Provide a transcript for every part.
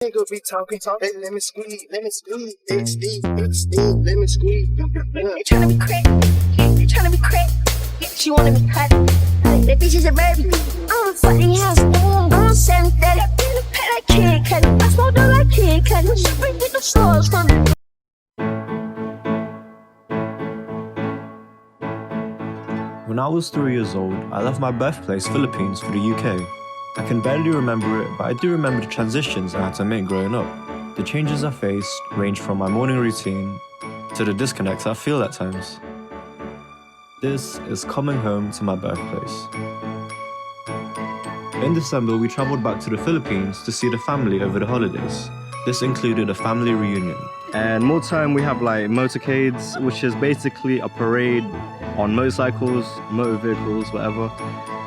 Nigga be talking, hey, let me squeeze, XD, let me squeeze. You tryna be crack, you tryna be crack, she wanna be cut. That bitch is a baby. I'm a fucking house, I'm 730. In the pet like Kid Cudi, I smoke dope like Kid Cudi. She bring with the slugs from me. When I was 3 years old, I left my birthplace, Philippines, for the UK. I can barely remember it, but I do remember the transitions I had to make growing up. The changes I faced ranged from my morning routine to the disconnects I feel at times. This is coming home to my birthplace. In December, we travelled back to the Philippines to see the family over the holidays. This included a family reunion. And more time we have like motorcades, which is basically a parade on motorcycles, motor vehicles, whatever.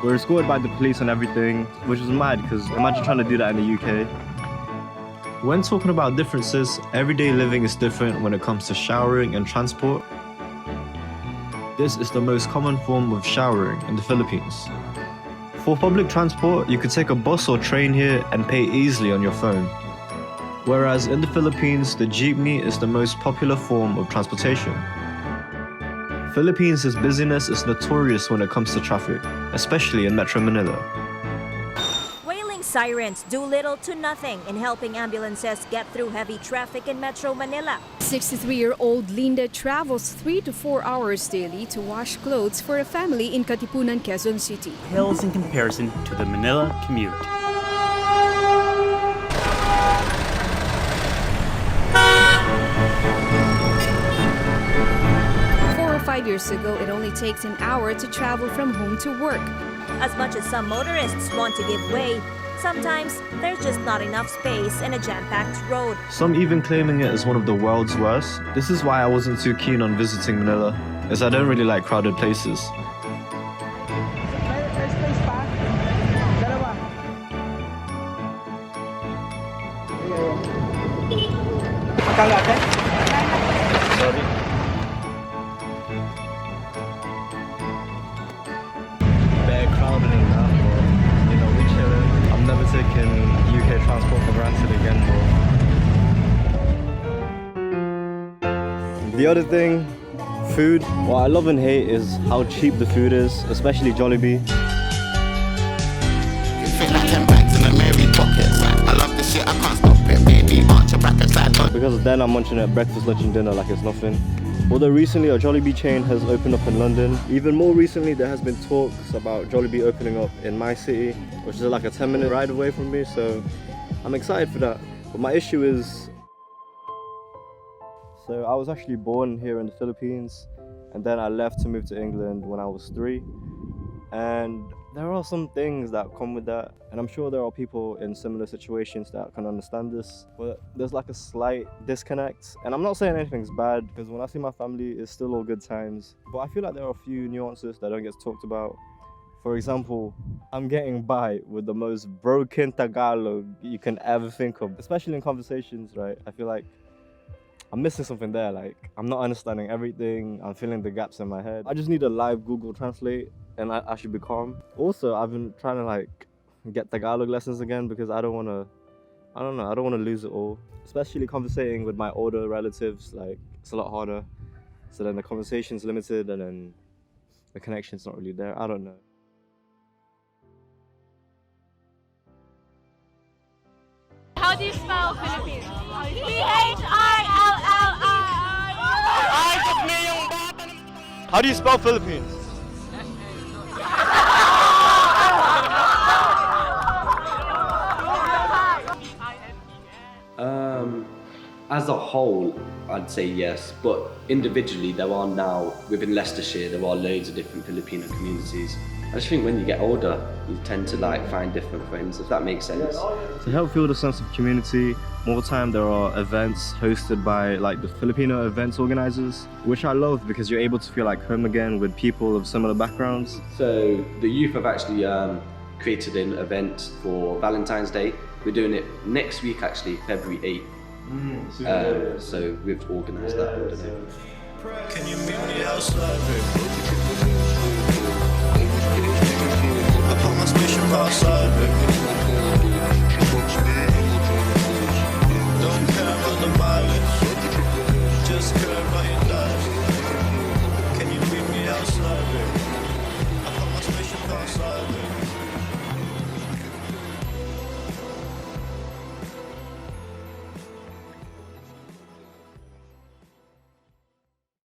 We're escorted by the police and everything, which is mad because imagine trying to do that in the UK. When talking about differences, everyday living is different when it comes to showering and transport. This is the most common form of showering in the Philippines. For public transport, you could take a bus or train here and pay easily on your phone. Whereas in the Philippines, the jeepney is the most popular form of transportation. Philippines' busyness is notorious when it comes to traffic, especially in Metro Manila. Wailing sirens do little to nothing in helping ambulances get through heavy traffic in Metro Manila. 63-year-old Linda travels 3 to 4 hours daily to wash clothes for a family in Katipunan, Quezon City. Pales in comparison to the Manila commute. 5 years ago, it only takes an hour to travel from home to work. As much as some motorists want to give way, sometimes there's just not enough space in a jam-packed road. Some even claiming it as one of the world's worst. This is why I wasn't too keen on visiting Manila, as I don't really like crowded places. Sorry. Crowded enough, but you know, we chilling. I'm never taking UK transport for granted again, bro. The other thing, food. What I love and hate is how cheap the food is, especially Jollibee. You fit like 10 bags in a Mary pocket. I love this shit, I can't stop it, baby. Arch a bracket side. Because then I'm munching at breakfast, lunch and dinner like it's nothing. Although recently a Jollibee chain has opened up in London. Even more recently there has been talks about Jollibee opening up in my city, which is like a 10-minute ride away from me, so I'm excited for that. But my issue is, so I was actually born here in the Philippines and then I left to move to England when I was 3. And there are some things that come with that, and I'm sure there are people in similar situations that can understand this, but there's like a slight disconnect. And I'm not saying anything's bad, because when I see my family, it's still all good times. But I feel like there are a few nuances that don't get talked about. For example, I'm getting by with the most broken Tagalog you can ever think of, especially in conversations, right? I feel like I'm missing something there, like I'm not understanding everything, I'm filling the gaps in my head. I just need a live Google Translate and I should be calm. Also, I've been trying to like get Tagalog lessons again because I don't want to lose it all. Especially conversating with my older relatives, like it's a lot harder. So then the conversation's limited and then the connection's not really there, I don't know. How do you spell Philippines? How do you spell Philippines? As a whole, I'd say yes, but individually there are now, within Leicestershire, there are loads of different Filipino communities. I just think when you get older, you tend to like find different friends, if that makes sense. To help feel the sense of community, more time there are events hosted by like the Filipino events organizers, which I love because you're able to feel like home again with people of similar backgrounds. So the youth have actually created an event for Valentine's Day. We're doing it next week actually, February 8th. So we've organised that. Can you meet me outside, baby? I put my spaceship outside, baby.